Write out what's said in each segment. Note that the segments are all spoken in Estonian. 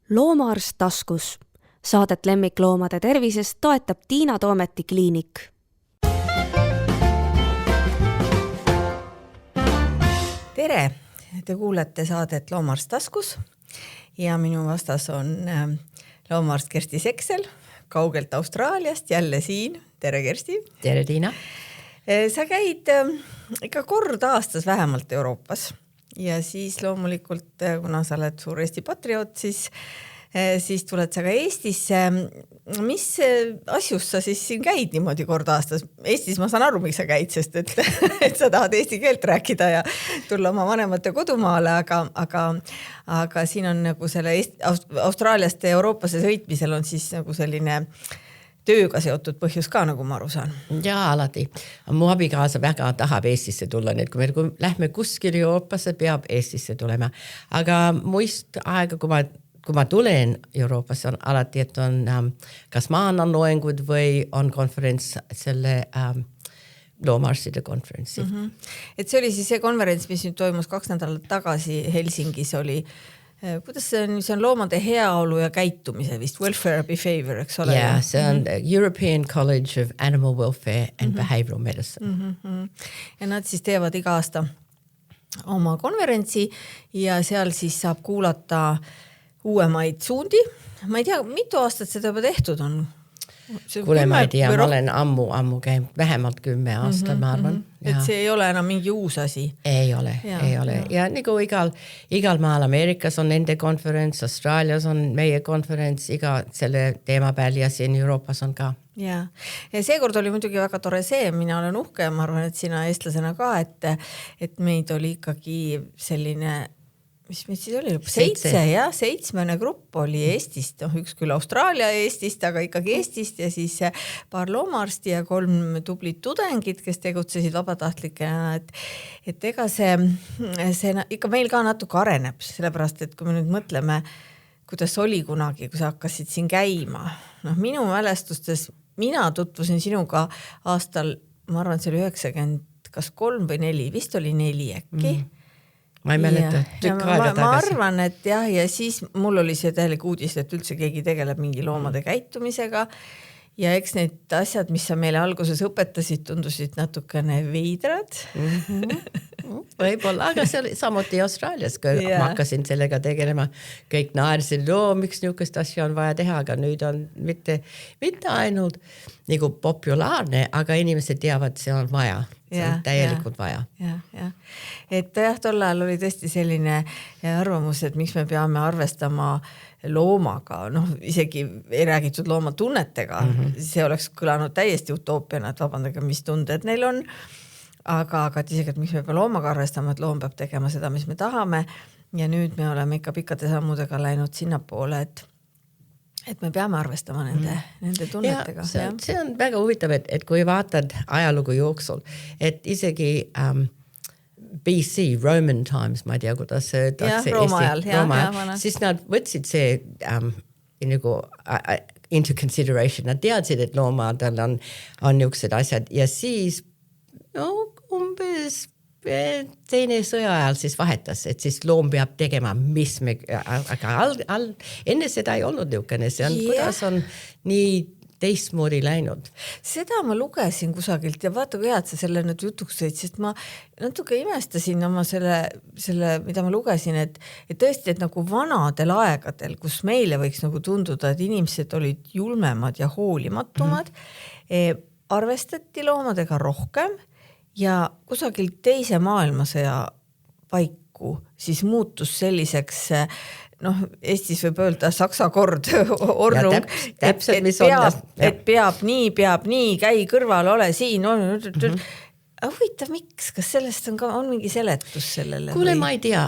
Loomaarst taskus. Saadet lemmikloomade tervisest toetab Tiina Toometi kliinik. Tere! Te kuulete saadet Loomaarst taskus ja minu vastas on loomaarst Kersti Seksel kaugelt Austraaliast jälle siin. Tere Kersti! Tere Tiina! Sa käid ikka kord aastas vähemalt Euroopas ja siis loomulikult, kuna sa oled suur Eesti patrioot, siis tuled sa ka Eestisse. Mis asjus sa siis siin käid niimoodi kord aastas? Eestis ma saan aru, miks sa käid, sest et sa tahad eesti keelt rääkida ja tulla oma vanemate kodumaale, aga siin on nagu selle Austraaliast Euroopasse sõitmisel on siis nagu selline tööga seotud põhjus ka, nagu ma aru saan. Jaa, alati. Mu abikaasa väga tahab Eestisse tulla, nii et kui lähme kuskil Euroopasse, peab Eestisse tulema. Aga muist aega, kui ma tulen Euroopasse, on alati, et on kas ma annan loengud või on konferents selle loomaarstide konferentsi. Et see oli siis see konverents, mis nüüd toimus 2 nädalat tagasi Helsingis oli. Kuidas see on loomade heaolu ja käitumise vist? Welfare Behavior, eks ole? Jaa, see on European College of Animal Welfare and Behavioral Medicine. Ja nad siis teevad iga aasta oma konverentsi ja seal siis saab kuulata uuemaid suundi. Ma ei tea, mitu aastat seda juba tehtud on? Kuule, ma ei tea, ma olen ammu käinud, vähemalt 10 aastat, ma arvan. Et see ei ole enam mingi uus asi? Ei ole. Ja nagu igal maal Ameerikas on nende konferents, Austraalias on meie konferents, iga selle teema peal ja siin Euroopas on ka. Ja seekord oli muidugi väga tore see, mina olen uhke ja ma arvan, et sina eestlasena ka, et meid oli ikkagi selline mis meid siis oli? 7 grupp oli Eestist, üks küll Austraalia Eestist, aga ikkagi Eestist ja siis paar loomaarsti ja 3 tublit tudengid, kes tegutsesid vabatahtlikena, et ega see ikka meil ka natuke areneb, sellepärast, et kui me nüüd mõtleme, kuidas oli kunagi, kui sa hakkasid siin käima, minu mälestustes, mina tutvusin sinuga aastal, ma arvan, see oli 90, kas 3 või 4, vist oli 4 äkki. Ma ei mäleta, tükk aega tagasi. Ma arvan, et jah, ja siis mul oli see täielik uudis, et üldse keegi tegeleb mingi loomade käitumisega ja eks need asjad, mis sa meile alguses õpetasid, tundusid natukene veidrad. Võib-olla, aga see oli samuti Austraalias, kui ma hakkasin sellega tegelema. Kõik naersid, miks niisugust asja on vaja teha, aga nüüd on mitte ainult nagu populaarne, aga inimesed teavad, see on vaja. See on täielikult vaja. Ja. Et jah, tol ajal oli tõesti selline arvamus, et miks me peame arvestama loomaga, isegi ei räägitud loomatunnetega, see oleks kõlanud täiesti utoopiana, et vabandage, mis tunded neil on, aga isegi, et miks me peame loomaga arvestama, et loom peab tegema seda, mis me tahame ja nüüd me oleme ikka pikkade sammudega läinud sinnapoole, et me peame arvestama nende tunnetega. Ja, see on väga huvitav, et kui vaatad ajalugu jooksul, et isegi BC, Roman times, ma ei tea, kuidas see Rooma ajal, siis nad võtsid see nagu into consideration, nad teadsid, et loomadel on niisugused asjad ja siis umbes teine sõja ajal siis vahetas, et siis loom peab tegema, aga enne seda ei olnud niisugune, see on, kuidas on nii teistmoodi läinud. Seda ma lugesin kusagilt ja vaata, kui head sa selle nüüd jutuks sõid, sest ma natuke imestasin oma selle, mida ma lugesin, et tõesti, et nagu vanadel aegadel, kus meile võiks nagu tunduda, et inimesed olid julmemad ja hoolimatumad, arvestati loomadega rohkem ja kusagil teise maailmasõja paiku siis muutus selliseks, Eestis võib öelda saksa kord ornung, et peab nii, käi kõrval, ole siin, huvitav, miks? Kas sellest on mingi seletus sellele? Kuule, ma ei tea,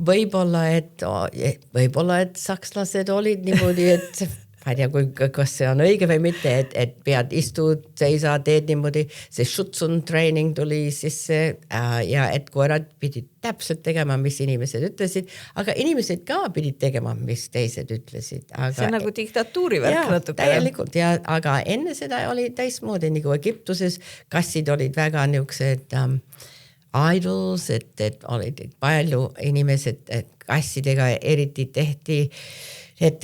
võib-olla, et sakslased olid niimoodi, et ma ei tea, kas see on õige või mitte, et pead istud, seisa, teed niimoodi, see Schutzhund-training tuli sisse ja et koerad pidid täpselt tegema, mis inimesed ütlesid, aga inimesed ka pidid tegema, mis teised ütlesid. See on nagu diktatuurivärk natuke. Täielikult, aga enne seda oli täismoodi, nagu Egiptuses kassid olid väga niisugused idols, et olid palju inimesed kassidega eriti tehti et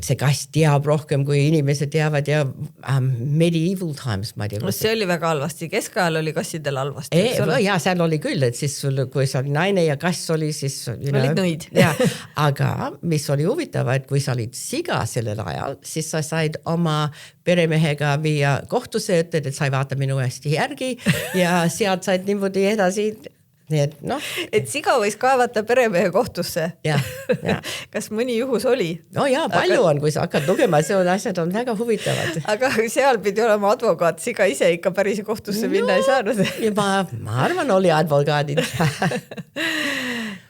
see kass teab rohkem kui inimesed teavad ja medieval times, ma ei tea. See oli väga halvasti, keskajal oli kassidel halvasti. Ja seal oli küll, et siis sul, kui sa oli naine ja kass oli, siis olid nõid. Aga mis oli huvitav, et kui sa olid siga sellel ajal, siis sa said oma peremehega viia kohtusse, et sa ei vaata minu hästi järgi ja sealt said niimoodi edasi. Nii et, no. Et siga võis kaevata peremehe kohtusse. Ja. Kas mõni juhus oli? No jaa, palju on, kui sa hakkad lugema, see on asjad on väga huvitavad. Aga seal pidi olema advokaat, siga ise ikka päris kohtusse minna ei saanud. Ja ma arvan, oli advokaadid.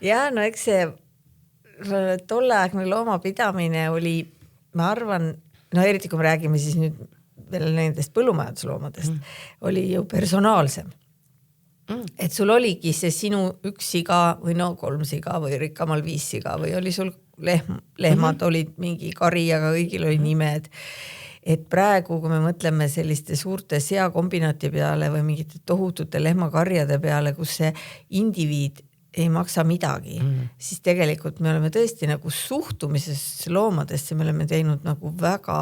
Ja, no eks see tolleaegne loomapidamine oli, ma arvan, no eriti kui me räägime siis nüüd veel nendest põllumajandusloomadest, oli ju personaalsem. Et sul oligi see sinu üks siga või no 3 siga või rikkamal 5 siga või oli sul lehmad olid mingi kari, aga kõigil oli nimed. Et praegu, kui me mõtleme selliste suurte seakombinati peale või mingite tohutute lehmakarjade peale, kus see indiviid ei maksa midagi, siis tegelikult me oleme tõesti nagu suhtumises loomadesse, me oleme teinud nagu väga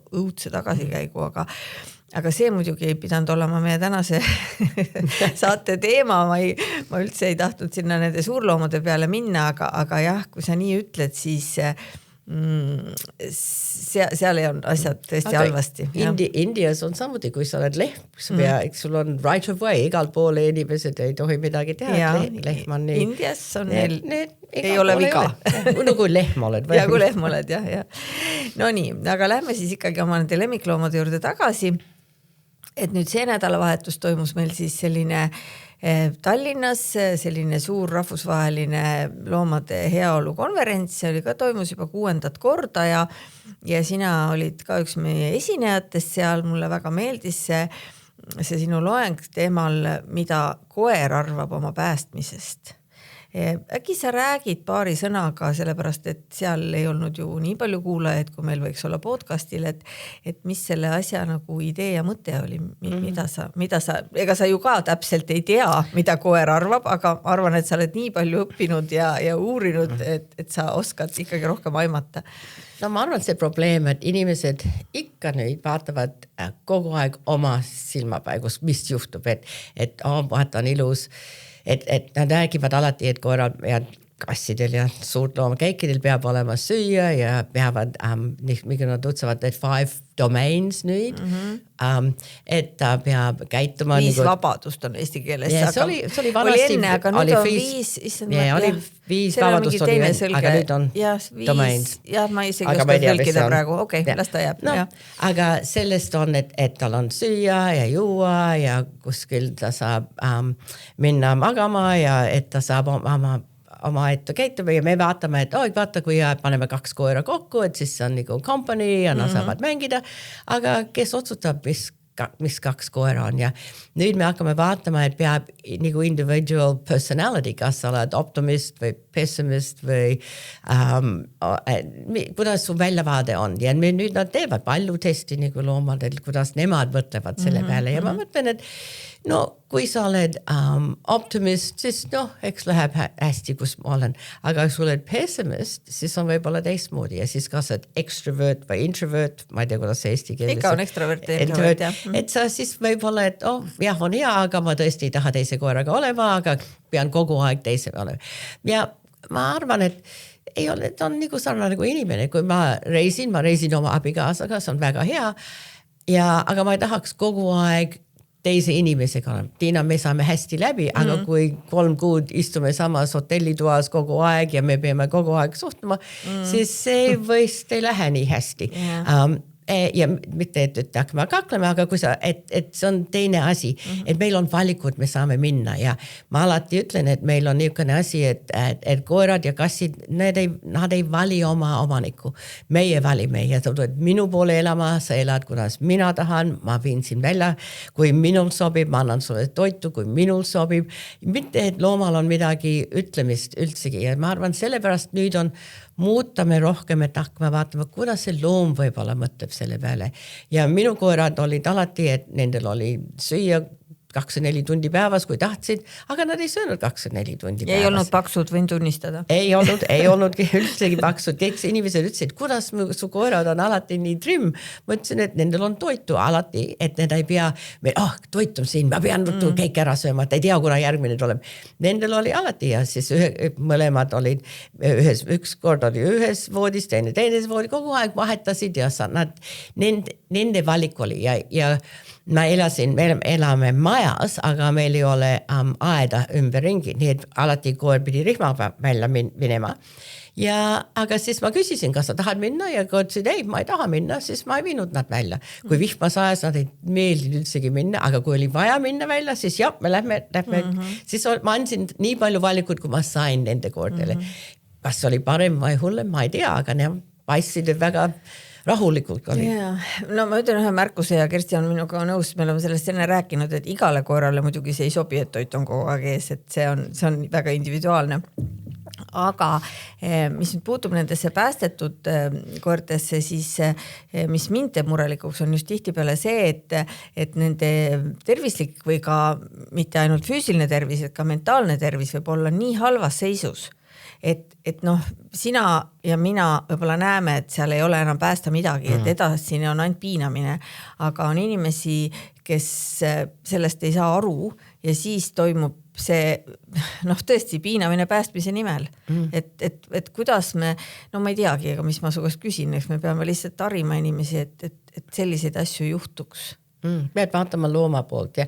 õudse tagasikäigu, aga see muidugi ei pidanud olema meie tänase saate teema, ma üldse ei tahtnud sinna nende suurloomade peale minna, aga jah, kui sa nii ütled, siis seal ei olnud asjad tõesti halvasti. Indias on samuti, kui sa oled lehm, eks sul on right of way, igal poole inimesed ei tohi midagi teha, lehm on nii. Indias on ei ole viga. No kui lehm oled. Ja kui lehm oled, jah. No nii, aga lähme siis ikkagi oma nende lemmikloomade juurde tagasi. Et nüüd see nädalavahetus toimus meil siis selline Tallinnas selline suur rahvusvaheline loomade heaolu konverents, see oli ka toimus juba 6. korda ja sina olid ka üks meie esinejatest seal, mulle väga meeldis see sinu loeng teemal, mida koer arvab oma päästmisest. Äkki sa räägid paari sõnaga, sellepärast, et seal ei olnud ju nii palju kuulajaid, kui meil võiks olla podcastil, et mis selle asja nagu idee ja mõte oli, mida sa, ega sa ju ka täpselt ei tea, mida koer arvab, aga arvan, et sa oled nii palju õppinud ja uurinud, et sa oskad ikkagi rohkem aimata. No ma arvan, see probleem, et inimesed ikka nüüd vaatavad kogu aeg oma silmapaigus, mis juhtub, et vaata on ilus, et nad räägivad alati, et koerad ja kassidel ja suurt loomakäikidel peab olema süüa ja peavad, mikä nad utsavat, et 5 domains nüüd, et ta peab käituma 5 vabadust on eesti keeles. Ja, see oli vanasti, enne, aga nüüd on 5 vabadust oli, aga nüüd on domains. Ja ma isegi oskad tõlkida praegu, las ta jääb. No, aga sellest on, et tal on süüa ja juua ja kuskil ta saab minna magama ja et ta saab oma ette käituma ja me vaatame, et vaata, kui paneme 2 koera kokku, et siis on nagu company ja nad saavad mängida, aga kes otsustab, mis 2 koera on ja nüüd me hakkame vaatama, et peab nagu individual personality, kas sa oled optimist või pessimist või kuidas su väljavaade on ja nüüd nad teevad palju testi nagu loomadel, kuidas nemad mõtlevad selle peale ja ma mõtlen, et no kui sa oled optimist, siis eks läheb hästi, kus ma olen. Aga kui sa oled pessimist, siis on võib-olla teistmoodi ja siis kas oled extrovert või introvert, ma ei tea, kuidas see eesti keeles. Ikka on extrovert ja introvert, jah. Et sa siis võib-olla, et jah, on hea, aga ma tõesti ei taha teise koeraga olema, aga pean kogu aeg teise olema. Ja ma arvan, et ei ole, et on nagu sarnane nagu inimene, kui ma reisin oma abikaasaga, see on väga hea, aga ma ei tahaks kogu aeg teise inimesega. Tiina, me saame hästi läbi, aga kui 3 kuud istume samas hotellitoas kogu aeg ja me peame kogu aeg suhtuma, siis see võist ei lähe nii hästi. Ja mitte, et hakkame kaklema, aga kui sa, et see on teine asi, et meil on valikud, me saame minna ja ma alati ütlen, et meil on niisugune asi, et koerad ja kassid, nad ei vali oma omanikku. Meie valime ja sa tuled minu poole elama, sa elad, kuidas mina tahan, ma viin siin välja, kui minul sobib, ma annan sulle toitu, kui minul sobib. Mitte, et loomal on midagi ütlemist üldsegi ja ma arvan, sellepärast nüüd on muutame rohkem, et hakkame vaatama, kuidas see loom võib-olla mõtleb selle peale. Ja minu koerad olid alati, et nendel oli süüa 24 tundi päevas, kui tahtsid, aga nad ei söönud 24 tundi päevas. Ei olnud paksud, võin tunnistada. Ei olnudki üldsegi paksud. Kõik inimesed ütlesid, kuidas su koerad on alati nii trim. Ma ütlesin, et nendel on toitu alati, et need ei pea, toit on siin, ma pean kõik ära sööma, et ei tea, kuna järgmine tuleb. Nendel oli alati ja siis mõlemad olid üks kord oli ühes voodis, teises voodis, kogu aeg vahetasid ja nende valik oli ja me elame majas, aga meil ei ole aeda ümberringi, nii et alati koer pidi rihma välja minema. Aga siis ma küsisin, kas sa tahad minna ja kui ütlesid, ei, ma ei taha minna, siis ma ei viinud nad välja. Kui vihma sajas, nad ei meeldinud üldsegi minna, aga kui oli vaja minna välja, siis jah, me lähme. Siis ma andsin nii palju valikut, kui ma sain nende koordele. Kas oli parem või hullem, ma ei tea, aga need paistsid väga rahulikult oli. No ma ütlen ühe märkuse ja Kersti on minuga nõus, me oleme sellest enne rääkinud, et igale koerale muidugi see ei sobi, et toit on kogu aeg ees, et see on väga individuaalne. Aga mis nüüd puutub nendesse päästetud koertesse, siis mis mind teeb murelikuks on just tihtipeale see, et nende tervislik või ka mitte ainult füüsiline tervis, et ka mentaalne tervis võib olla nii halvas seisus, et noh, sina ja mina võib-olla näeme, et seal ei ole enam päästa midagi, et edasine on ainult piinamine, aga on inimesi, kes sellest ei saa aru ja siis toimub see, tõesti piinamine päästmise nimel. Et kuidas me, ma ei teagi, aga mis ma su käest küsin, eks me peame lihtsalt tarima inimesi, et selliseid asju juhtuks. Pead vaatama looma poolt ja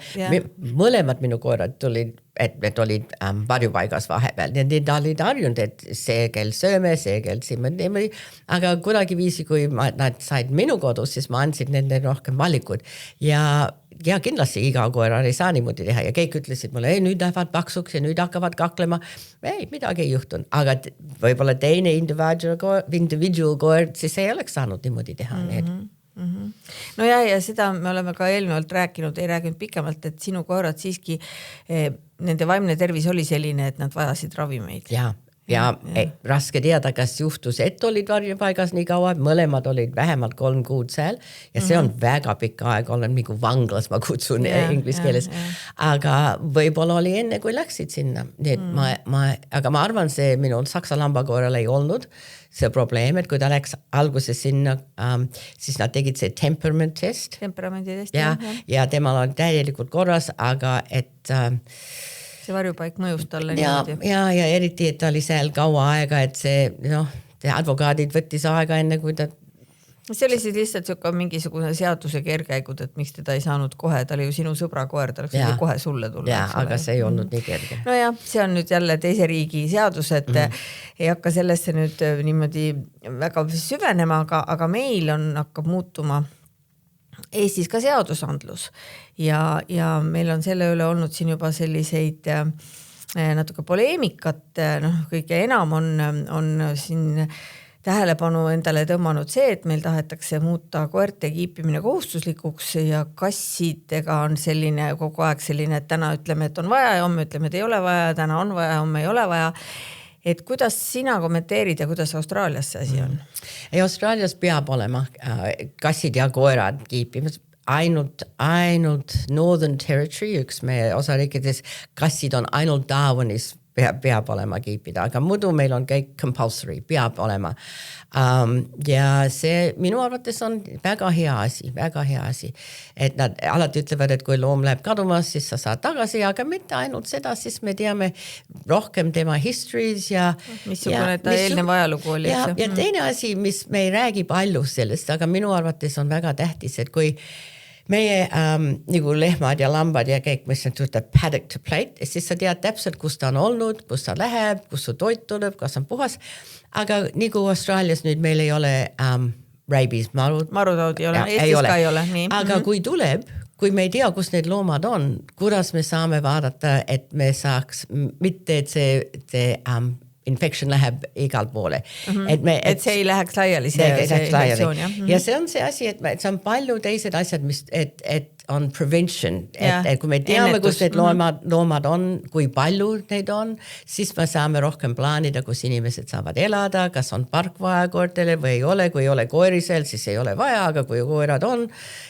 mõlemad minu koerad tulid, et need olid varjupaigas vahepeal ja need olid harjunud, et see kell sööme, see kell siin, aga kuidagi viisi, kui nad said minu kodus, siis ma andsin nende rohkem valikud ja kindlasti iga koera ei saa niimoodi teha ja kõik ütlesid mulle, nüüd lähevad paksuks ja nüüd hakkavad kaklema. Ei, midagi ei juhtunud, aga võib-olla teine individual koer, siis ei oleks saanud niimoodi teha need. No ja seda me oleme ka eelnevalt rääkinud, ei rääkinud pikemalt, et sinu koerad siiski, nende vaimne tervis oli selline, et nad vajasid ravimeid. Ja raske teada, kas juhtus, et olid varjupaigas nii kaua, mõlemad olid vähemalt 3 kuud seal ja see on väga pikka aeg, olen nagu vanglas, ma kutsun inglise keeles, aga võib-olla oli enne, kui läksid sinna. Aga ma arvan, see minu saksa lambakoeral ei olnud see probleem, et kui ta läks alguses sinna, siis nad tegid see temperament test. Temperamendi test. Ja temal on täielikult korras, aga et see varjupaik mõjus talle niimoodi. Ja eriti, et ta oli seal kaua aega, et see advokaadid võttis aega enne, kui ta... See oli siis lihtsalt mingisugune seaduse kergäigud, et miks teda ei saanud kohe, ta oli ju sinu sõbra koer, ta oleks kohe sulle tulla. Aga see ei olnud nii kerge. No jah, see on nüüd jälle teise riigi seadus, et ei hakka sellesse nüüd niimoodi väga süvenema, aga meil hakkab muutuma Eestis ka seadusandlus ja meil on selle üle olnud siin juba selliseid natuke poleemikat, kõige enam on siin tähelepanu endale tõmmanud see, et meil tahetakse muuta koerte kiipimine kohustuslikuks ja kassidega on selline kogu aeg selline, et täna ütleme, et on vaja ja homme ütleme, et ei ole vaja, täna on vaja, homme ei ole vaja. Et kuidas sina kommenteerid ja kuidas Austraalias see asi on? Austraalias peab olema kassid ja koerad kiipimas. Ainult Northern Territory, üks meie osariikides, kassid on ainult Darwinis peab olema kiipida, aga muidu meil on kõik compulsory, peab olema. Ja see minu arvates on väga hea asi, et nad alati ütlevad, et kui loom läheb kadumas, siis sa saad tagasi, aga mitte ainult seda, siis me teame rohkem tema histories ja missugune ta eelnev ajalugu oli. Ja teine asi, mis me ei räägi palju sellest, aga minu arvates on väga tähtis, et kui meie nagu lehmad ja lambad ja kõik, mis on paddock to plate, siis sa tead täpselt, kus ta on olnud, kus ta läheb, kus su toit tuleb, kas on puhas. Aga nagu Austraalias nüüd meil ei ole rabies, marutaud ei ole, Eestis ka ei ole. Nii. Aga kui tuleb, kui me ei tea, kus need loomad on, kuidas me saame vaadata, et me saaks mitte, et see infection läheb igal poole. Et see ei läheks laiali, see infektsioon. Ja see on see asi, et see on palju teised asjad, et on prevention, Ja, et kui me teame, kus ennetus. need loomad on, kui palju neid on, siis me saame rohkem plaanida, kus inimesed saavad elada, kas on park vaja koertele või kui ei ole koeri seal, siis ei ole vaja, aga kui koerad on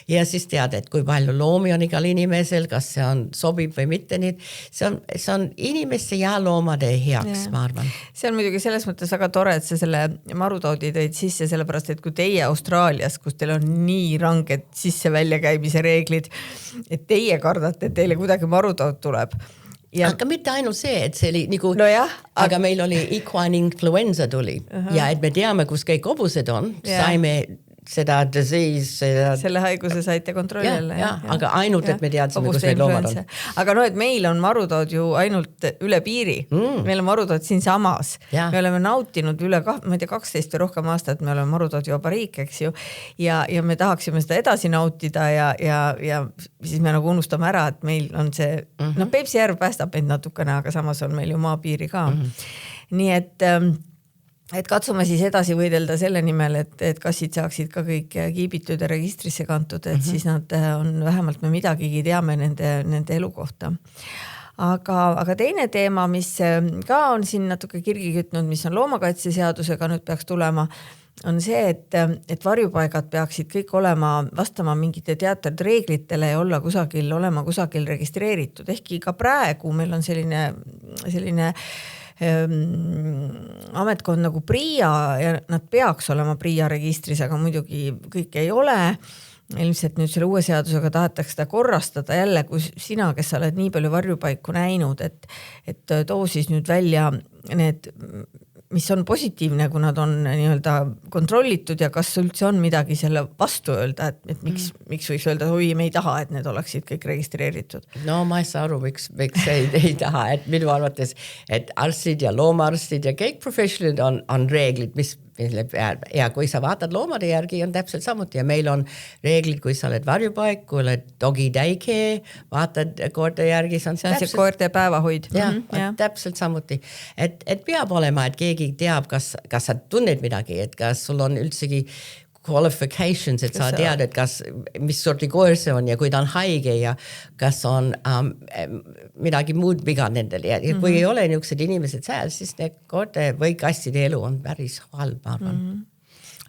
ja siis teada, et kui palju loomi on igal inimesel, kas see on sobib või mitte, nii see on inimeste ja loomade heaks, ma arvan. See on muidugi selles mõttes väga tore, et sa selle marutoodi tõid sisse, sellepärast, et kui teie Austraalias, kus teil on nii ranged sisse-väljakäimise reeglid, et teie kardate, et teile kuidagi marutood tuleb. Ja aga mitte ainult see, et see oli nagu, no jah, aga meil oli equine influenza tuli ja et me teame, kus kõik hobused on, saime seda disease, selle haiguse saite kontrolli alla. Aga ainult, et me teadsime, kus need loomad on. Aga no, et meil on marutood ju ainult üle piiri. Meil on marutood siin samas. Me oleme nautinud üle, ma ei tea, 12 või rohkem aastat, me oleme marutood juba riik, eks ju. Ja me tahaksime seda edasi nautida ja siis me nagu unustame ära, et meil on see, no Peipsi järv päästab meid natukene, aga samas on meil ju maapiiri ka. Nii et katsume siis edasi võidelda selle nimel, et kassid saaksid ka kõik kiibitud ja registrisse kantud, et siis nad on, vähemalt me midagigi teame nende elu kohta. Aga teine teema, mis ka on siin natuke kirgi kütnud, mis on loomakaitseseadusega nüüd peaks tulema, on see, et varjupaigad peaksid kõik vastama mingite teatud reeglitele ja olema kusagil registreeritud. Ehkki ka praegu meil on selline ametkond nagu PRIA ja nad peaks olema PRIA registris, aga muidugi kõik ei ole. Ilmselt nüüd selle uue seadusega tahetakse seda korrastada jälle, kui sina, kes sa oled nii palju varjupaiku näinud, et too siis nüüd välja need, mis on positiivne, kui nad on nii-öelda kontrollitud ja kas üldse on midagi selle vastu öelda, et miks võiks öelda, oi, me ei taha, et need oleksid kõik registreeritud. No ma ei saa aru, miks ei taha, et minu arvates, et arstid ja loomaarstid ja kõik professionaalid on reeglid, mis ja kui sa vaatad loomade järgi, on täpselt samuti ja meil on reeglid, kui sa oled varjupaik, kui oled dogi daycare, vaatad koerte järgi, see on see koerte päevahoid. Ja, täpselt samuti. Et peab olema, et keegi teab, kas sa tunned midagi, et kas sul on üldsegi qualifications, et sa tead, et mis sorti koer see on ja kui ta on haige ja kas on midagi muud viga nendel ja kui ei ole niisugused inimesed seal, siis need koerte või kasside elu on päris halb, ma arvan.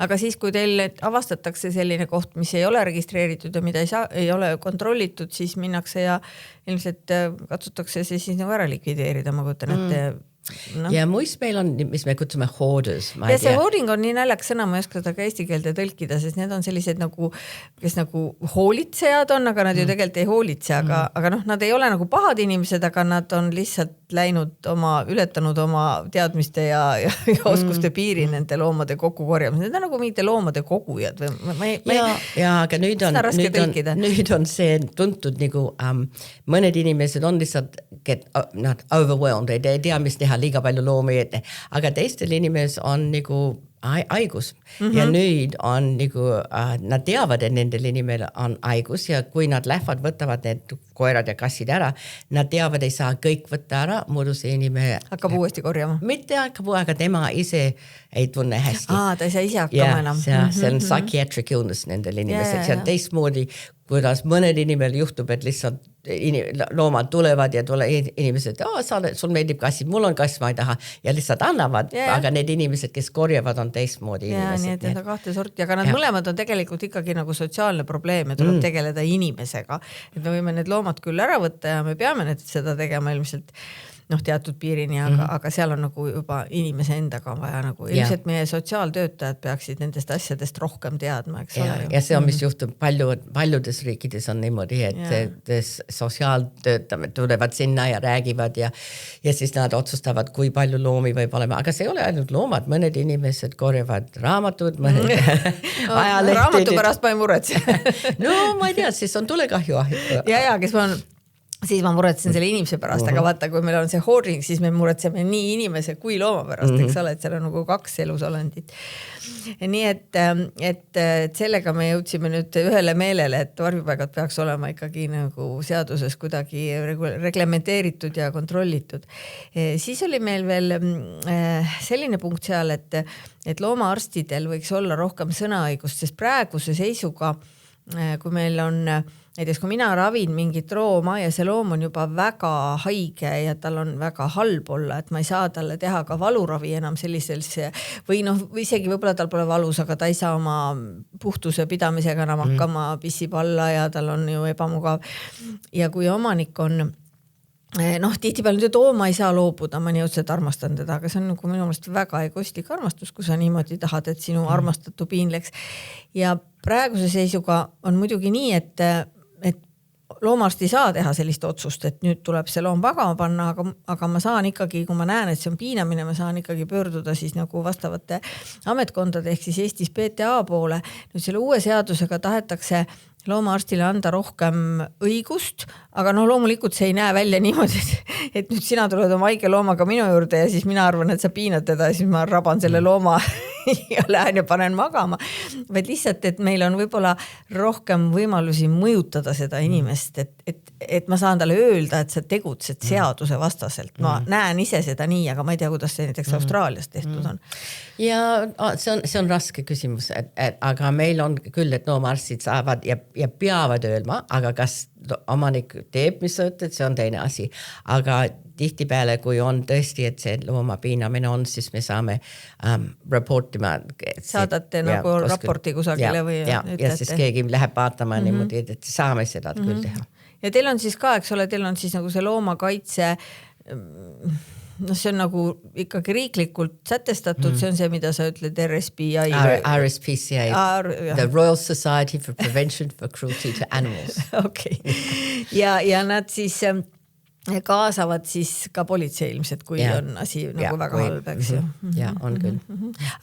Aga siis, kui teil avastatakse selline koht, mis ei ole registreeritud ja mida ei ole kontrollitud, siis minnakse ja ilmselt katsutakse see siis nagu ära likvideerida, ma kujutan ette. No. Ja muist meil on, mis me kutsume hoarders. Ja see hoarding on nii naljakas sõna, ma ei oska seda ka eesti keelde tõlkida, sest need on sellised nagu, kes nagu hoolitsejad on, aga nad ju tegelikult ei hoolitse, aga noh, nad ei ole nagu pahad inimesed, aga nad on lihtsalt ületanud oma teadmiste ja oskuste piiri nende loomade kokkukorjamise. Need on nagu mingite loomade kogujad. Ja, aga nüüd on see tuntud nagu mõned inimesed on lihtsalt not overwhelmed, ei tea, mis teha liiga palju loomi, aga teistel inimesed on nagu haigus ja nüüd on nagu, nad teavad, et nendel inimel on haigus ja kui nad lähevad, võtavad need koerad ja kassid ära, nad teavad, ei saa kõik võtta ära, muidu see inimene hakkab uuesti korjama. Mitte hakkab, aga tema ise ei tunne hästi. Ta ei saa ise hakkama enam. See on psychiatric illness nendel inimesed, see on teistmoodi, kuidas mõned inimel juhtub, et lihtsalt loomad tulevad ja inimesed, sul meeldib kassid, mul on kass, ma ei taha ja lihtsalt annavad, aga need inimesed, kes korjavad, on teistmoodi inimesed. Nii, et need on kahte sorti, aga nad mõlemad on tegelikult ikkagi nagu sotsiaalne probleem ja tuleb tegeleda inimesega. Et me võime need loomad küll ära võtta ja me peame seda tegema ilmselt teatud piirini, aga seal on nagu juba inimese endaga vaja nagu, ilmselt meie sotsiaaltöötajad peaksid nendest asjadest rohkem teadma, eks ole. Ja see on, mis juhtub paljudes riikides on niimoodi, et sotsiaaltöötajad tulevad sinna ja räägivad ja siis nad otsustavad, kui palju loomi võib olema, aga see ei ole ainult loomad, mõned inimesed korjavad raamatud, mõned ajalehtid. Raamatu pärast ma ei muretse. No ma ei tea, siis on tulekahju. Siis ma muretsen selle inimese pärast, aga vaata, kui meil on see hoarding, siis me muretseme nii inimese kui looma pärast, eks ole, et seal on nagu 2 elusolendit. Nii et sellega me jõudsime nüüd ühele meelele, et varjupaigad peaks olema ikkagi nagu seaduses kuidagi reglementeeritud ja kontrollitud. Siis oli meil veel selline punkt seal, et loomaarstidel võiks olla rohkem sõnaõigust, sest praeguse seisuga kui meil on näiteks kui mina ravin mingit looma ja see loom on juba väga haige ja tal on väga halb olla, et ma ei saa talle teha ka valuravi enam sellisesse või või isegi võib-olla tal pole valus, aga ta ei saa oma puhtuse pidamisega enam hakkama, pissib alla ja tal on ju ebamugav. Ja kui omanik on tihtipeale nüüd ma ei saa loobuda, ma nii otseselt armastan teda, aga see on nagu minu meelest väga egostlik armastus, kui sa niimoodi tahad, et sinu armastatu piin läks. Ja praeguse seisuga on muidugi nii, et loomaarst ei saa teha sellist otsust, et nüüd tuleb see loom pagama panna, aga ma saan ikkagi, kui ma näen, et see on piinamine, ma saan ikkagi pöörduda siis nagu vastavate ametkondade ehk siis Eestis PTA poole. Nüüd selle uue seadusega tahetakse loomaarstile anda rohkem õigust, aga loomulikult see ei näe välja niimoodi, et nüüd sina tuled oma haige loomaga minu juurde ja siis mina arvan, et sa piinad teda ja siis ma raban selle looma ja lähen ja panen magama. Vaid lihtsalt, et meil on võib-olla rohkem võimalusi mõjutada seda inimest, et ma saan talle öelda, et sa tegutsed seaduse vastaselt. Ma näen ise seda nii, aga ma ei tea, kuidas see näiteks Austraalias tehtud on. Ja see on raske küsimus, aga meil on küll, et loomaarstid saavad ja peavad öelma, aga kas omanik teeb, mis sa ütled, see on teine asi. Aga tihtipeale, kui on tõesti, et see looma piinamine on, siis me saame reportima. Saadate nagu raporti kusagile või ütlete? Ja siis keegi läheb vaatama niimoodi, et saame seda küll teha. Ja teil on siis ka, eks ole, teil on siis nagu see loomakaitse see on nagu ikkagi riiklikult sätestatud, see on see, mida sa ütled RSPCA. RSPCA, the Royal Society for Prevention for Cruelty to Animals. Okay. Ja nad siis kaasavad siis ka politsei ilmselt, kui on asi nagu väga halb, eks ju. Ja, on küll.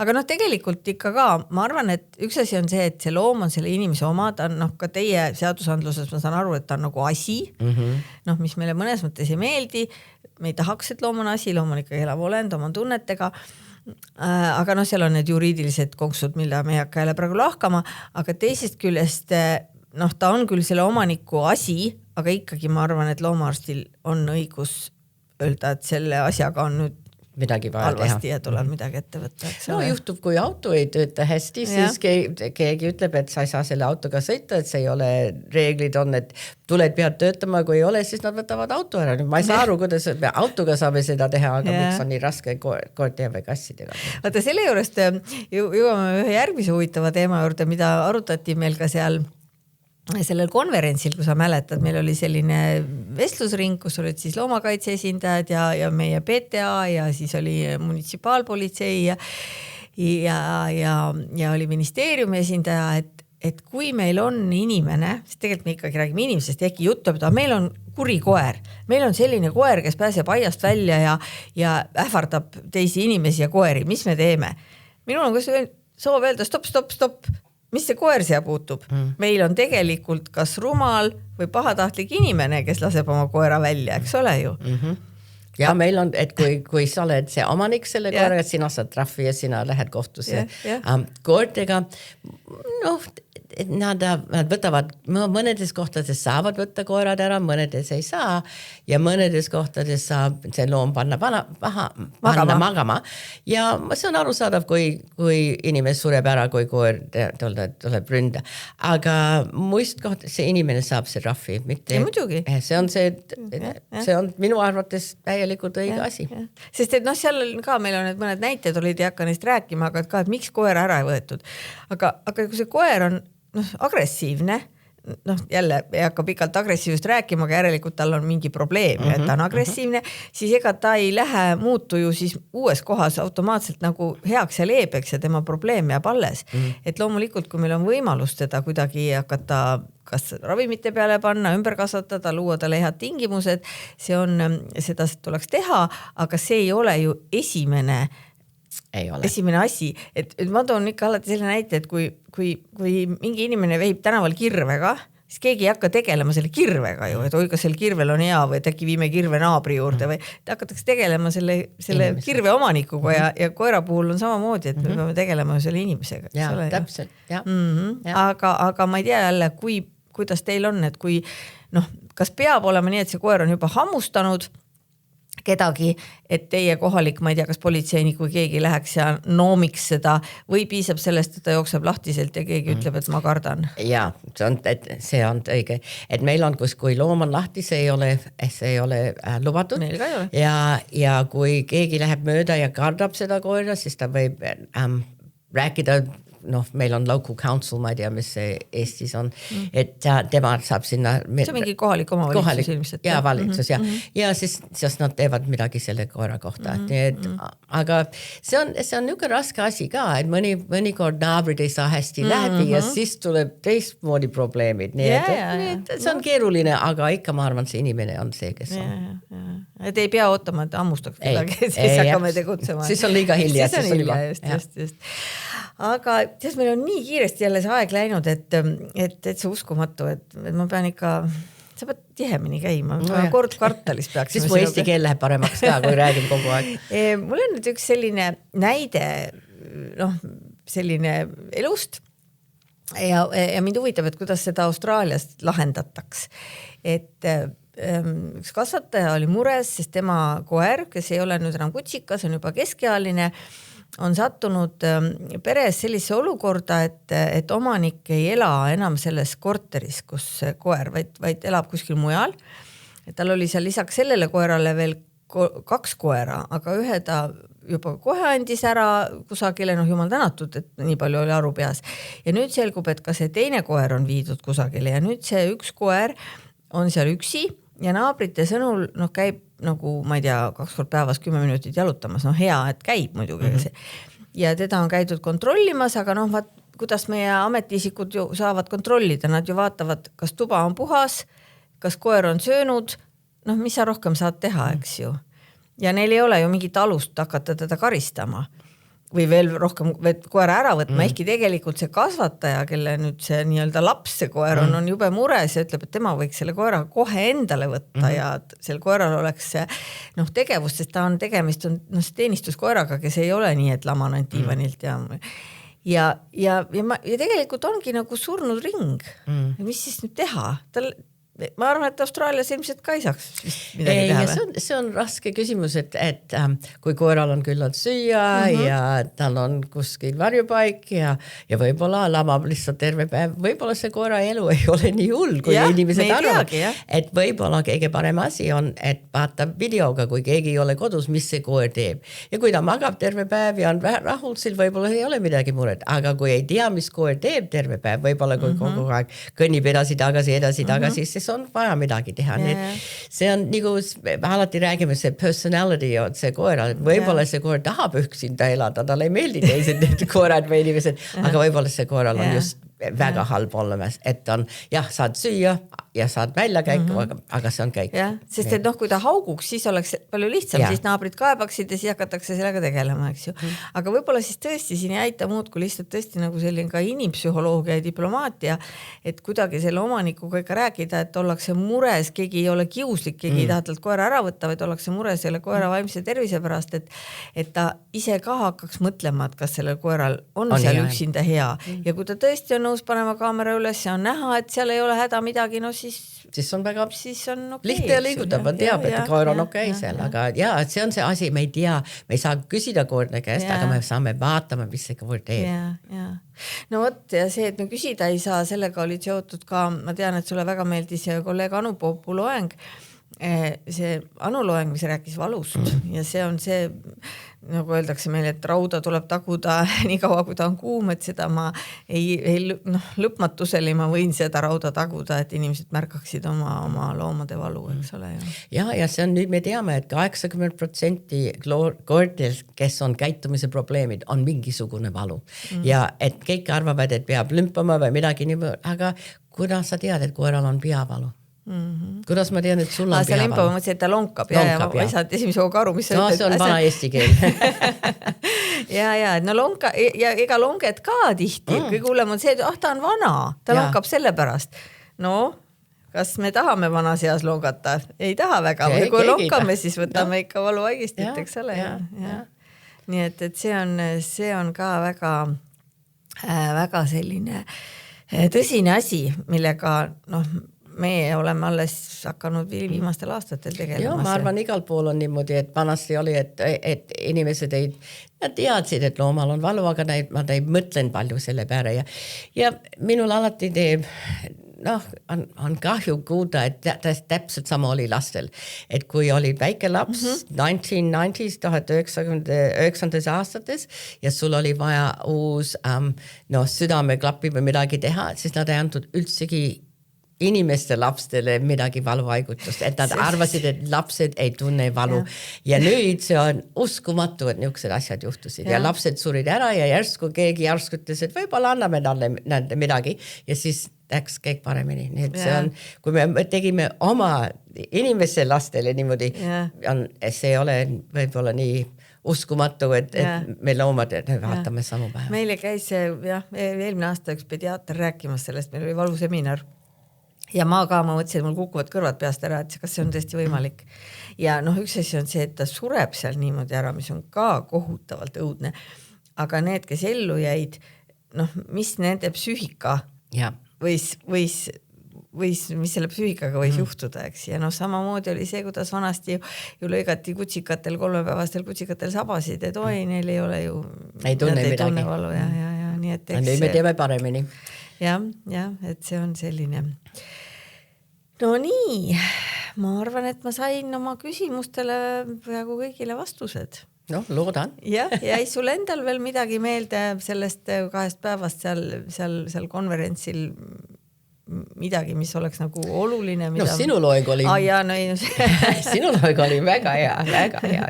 Aga tegelikult ikka ka, ma arvan, et üks asi on see, et see loom on selle inimese oma, ta on ka teie seadusandluses, ma saan aru, et ta on nagu asi, mis meile mõnes mõttes ei meeldi, me ei tahaks, et loom on asi, loom on ikkagi elav olend oma tunnetega, aga seal on need juriidilised konksud, mille me ei hakka jälle praegu lahkama, aga teisest küljest ta on küll selle omaniku asi, aga ikkagi ma arvan, et loomaarstil on õigus öelda, et selle asjaga on nüüd midagi vaja halvasti ja tuleb midagi ette võtta. Juhtub, kui auto ei tööta hästi, siis keegi ütleb, et sa ei saa selle autoga sõita, et see ei ole, reeglid on, et tuled pead töötama, kui ei ole, siis nad võtavad auto ära. Ma ei saa aru, kuidas autoga saame seda teha, aga miks on nii raske koerte või kassidega. Vaata, selle juurest jõuame ühe järgmise huvitava teema juurde, mida arutati meil ka seal sellel konverentsil, kui sa mäletad, meil oli selline vestlusring, kus olid siis loomakaitse esindajad ja meie PTA ja siis oli munitsipaalpolitsei ja oli ministeeriumi esindaja, et kui meil on inimene, siis tegelikult me ikkagi räägime inimesest, äkki juttu, et meil on kuri koer. Meil on selline koer, kes pääseb aiast välja ja ähvardab teisi inimesi ja koeri. Mis me teeme? Minul on kas soov öelda stop. Mis see koer siia puutub? Meil on tegelikult kas rumal või pahatahtlik inimene, kes laseb oma koera välja, eks ole ju? Ja meil on, et kui sa oled see omanik selle koeraga, sina saad trahvi ja sina lähed kohtusse koertega, nad võtavad, mõnedes kohtades saavad võtta koerad ära, mõnedes ei saa ja mõnedes kohtades saab see loom panna magama. Ja see on arusaadav, kui inimene sureb ära, kui koer tuleb ründa. Aga muist koht, see inimene saab see trahvi. See on minu arvates täielikult õige asi. Sest et seal ka meil on mõned näited olid, ei hakka neist rääkima, aga et miks koer ära ei võetud. Aga kui see koer on agressiivne, jälle ei hakka pikalt agressiivust rääkima, aga järelikult tal on mingi probleem, et ta on agressiivne, siis ega ta ei lähe muutu ju siis uues kohas automaatselt nagu heaks ja leebeks ja tema probleem jääb alles. Et loomulikult, kui meil on võimalus teda kuidagi hakata kas ravimite peale panna, ümber kasvatada, luua talle head tingimused, seda tuleks teha, aga see ei ole ju esimene asi, et ma toon ikka alati selle näite, et kui mingi inimene veib tänaval kirvega, siis keegi ei hakka tegelema selle kirvega ju, et oi, kas selle kirvel on hea või et äkki viime kirve naabri juurde või hakatakse tegelema selle kirve omanikuga ja koera puhul on samamoodi, et me peame tegelema selle inimesega. Ja, täpselt. Aga ma ei tea jälle, kuidas teil on, et kas peab olema nii, et see koer on juba hammustanud, kedagi, et teie kohalik, ma ei tea, kas politseinik või keegi läheks ja noomiks seda või piisab sellest, et ta jookseb lahtiselt ja keegi ütleb, et ma kardan. Ja, see on õige, et meil on, kui loom on lahti, see ei ole lubatud. Meil ka ei ole. Ja kui keegi läheb mööda ja kardab seda koera, siis ta võib rääkida, meil on local council, ma ei tea, mis see Eestis on, et tema saab sinna... See on mingi kohalik omavalitsus ilmselt. Ja valitsus, ja siis nad teevad midagi selle koera kohta. Aga see on niisugune raske asi ka, et mõnikord naabrid ei saa hästi läbi ja siis tuleb teistmoodi probleemid. Nii et see on keeruline, aga ikka ma arvan, see inimene on see, kes on. Et ei pea ootama, et ammustaks kedagi, siis hakkame tegutsema. Siis on liiga hilja. Siis on hilja, just. Aga tead, meil on nii kiiresti jälle see aeg läinud, et see uskumatu, et ma pean ikka, sa pead tihemini käima, kord kvartalis peaks. Siis mu eesti keel läheb paremaks ka, kui räägin kogu aeg. Mul on nüüd üks selline näide, selline elust ja mind huvitab, et kuidas seda Austraalias lahendataks. Et üks kasvataja oli mures, sest tema koer, kes ei ole nüüd enam kutsikas, on juba keskealine, on sattunud peres sellise olukorda, et omanik ei ela enam selles korteris, kus koer, vaid elab kuskil mujal. Et tal oli seal lisaks sellele koerale veel 2 koera, aga ühe ta juba kohe andis ära kusagile, jumal tänatud, et nii palju oli aru peas. Ja nüüd selgub, et ka see teine koer on viidud kusagile ja nüüd see üks koer on seal üksi ja naabrite sõnul käib nagu, ma ei tea, 2 kord päevas 10 minutit jalutamas, hea, et käib muidugi. Ja teda on käidud kontrollimas, aga kuidas meie ametiisikud ju saavad kontrollida, nad ju vaatavad, kas tuba on puhas, kas koer on söönud, mis sa rohkem saad teha, eks ju. Ja neil ei ole ju mingit alust hakata teda karistama või veel rohkem koera ära võtma, ehkki tegelikult see kasvataja, kelle nüüd see nii-öelda laps, see koer on jube mures ja ütleb, et tema võiks selle koera kohe endale võtta ja sel koeral oleks tegevust, sest ta on tegemist teenistuskoeraga, kes ei ole nii, et laman ainult diivanilt ja tegelikult ongi nagu surnud ring. Mis siis nüüd teha? Ma arvan, et Austraalias ilmselt ka ei saaks midagi teha. See on raske küsimus, et kui koeral on küllalt süüa ja tal on kuskil varjupaik ja võib-olla lamab lihtsalt terve päev, võib-olla see koera elu ei ole nii hull, kui inimesed arvavad. Et võib-olla kõige parem asi on, et vaatab videoga, kui keegi ei ole kodus, mis see koer teeb. Ja kui ta magab terve päev ja on rahul, siis võib-olla ei ole midagi muret. Aga kui ei tea, mis koer teeb terve päev, võib-olla kui kogu aeg kõnnib edasi, tagasi, siis on vaja midagi teha. See on nagu, alati räägime see personality on see koeral, et võib-olla see koer tahab üksinda elada, talle ei meeldi teised koerad või inimesed, aga võib-olla see koeral on just väga halb olemas, et on saad süüa ja saad välja käika, aga see on käik. Sest et kui ta hauguks, siis oleks palju lihtsam, siis naabrid kaebaksid ja siis hakatakse sellega tegelema, eks ju. Aga võib-olla siis tõesti siin ei aita muud, kui lihtsalt tõesti nagu selline ka inimpsühholoogia ja diplomaatia, et kuidagi selle omanikuga ikka rääkida, et ollakse mures, keegi ei ole kiuslik, keegi ei taha talt koera ära võtta, vaid ollakse mures selle koera vaimse tervise pärast, et ta ise ka hakkaks mõtlema, et kas sellel koeral on seal üksinda hea. Ja kui ta tõesti on nõus panema kaamera üles ja on näha, et seal ei ole häda midagi, siis on väga lihtne ja liigutab, teab, et koer on seal, aga see on see asi, me ei tea, me ei saa küsida koerne käest, aga me saame vaatama, mis see koer teeb. No vot, ja see, et me küsida ei saa, sellega oli seotud ka, ma tean, et sulle väga meeldis kolleeg Anu Poopu loeng, see Anu loeng, mis rääkis valust ja see on see, nagu öeldakse meile, et rauda tuleb taguda nii kaua, kui ta on kuum, et seda ma lõpmatuseli ma võin seda rauda taguda, et inimesed märkaksid oma loomade valu, eks ole. Ja see on, nüüd me teame, et 80% koertel, kes on käitumise probleemid, on mingisugune valu. Ja et kõik arvavad, et peab lümpama või midagi nii, aga kuidas sa tead, et koeral on peavalu? Kuidas ma tean, et sul on peavalu? Ma mõtlesin, et ta lonkab ja ma ei saanud esimese hooga aru, mis sa ütled. See on vana eesti keel. lonka ja ega longed ka tihti. Kõige hullem on see, et ta on vana, ta lonkab selle pärast. Kas me tahame vanas eas longata? Ei taha väga. Või kui lonkame, siis võtame ikka valu haigistit, eks ole. Nii et see on ka väga selline tõsine asi, millega meie oleme alles hakanud viimastel aastatel tegelema. Joo, ma arvan, igal pool on niimoodi, et vanasti oli, et inimesed nad teadsid, et loomal on valu, aga nad ei mõtlen palju selle peale ja minul alati teeb on kahju kuulda, et täpselt sama oli lastel. Et kui olid väike laps 1990s, 1990 aastates ja sul oli vaja uus südameklappi või midagi teha, siis nad ei antud üldsegi inimeste lapstele midagi valuhaigutust, et nad arvasid, et lapsed ei tunne valu. Ja nüüd see on uskumatu, et niisugused asjad juhtusid ja lapsed surid ära ja järsku keegi järsku ütles, et võib-olla anname nende midagi ja siis läks kõik paremini. Nii et see on, kui me tegime oma inimeste lastele niimoodi, see ei ole võib-olla nii uskumatu, et me loomad vaatame samu päeva. Meile käis eelmine aasta üks pediaater rääkimas sellest, meil oli valuseminar. Ja ma mõtlesin, et mul kukuvad kõrvad peast ära, et kas see on tõesti võimalik. Ja üks asi on see, et ta sureb seal niimoodi ära, mis on ka kohutavalt õudne. Aga need, kes ellu jäid, mis nende psüühika võis, mis selle psüühikaga võis juhtuda, eks. Ja samamoodi oli see, kuidas vanasti ju lõigati kutsikatel, 3-päevastel kutsikatel sabasid, et neil ei ole ju ei tunne valu ja nii et eks me teeme paremini. Ja, et see on selline. No nii, ma arvan, et ma sain oma küsimustele praegu kõigile vastused. Loodan. Ja ei sul endal veel midagi meelde sellest 2 päevast seal konverentsil midagi, mis oleks nagu oluline. Sinu loeng oli sinu loeng oli väga hea.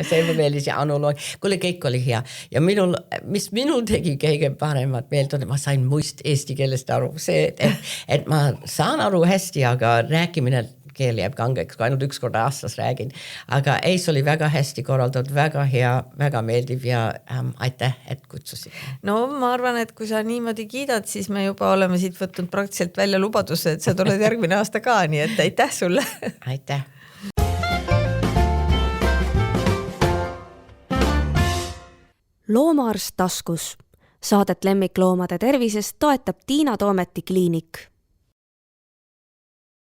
See meeldis ja Anu loeng. Kuule, kõik oli hea. Ja mis minul tegi kõige paremat meelt on, ma sain muist eesti keelest aru. See, et ma saan aru hästi, aga rääkimine keel jääb kangeks, kui ainult 1 kord aastas räägin. Aga see oli väga hästi korraldatud, väga hea, väga meeldiv ja aitäh, et kutsusid. No ma arvan, et kui sa niimoodi kiidad, siis me juba oleme siit võtnud praktiliselt välja lubaduse, et sa tuled järgmine aasta ka, nii et aitäh sulle. Aitäh. Loomaarst taskus. Saadet lemmikloomade tervisest toetab Tiina Toometi kliinik.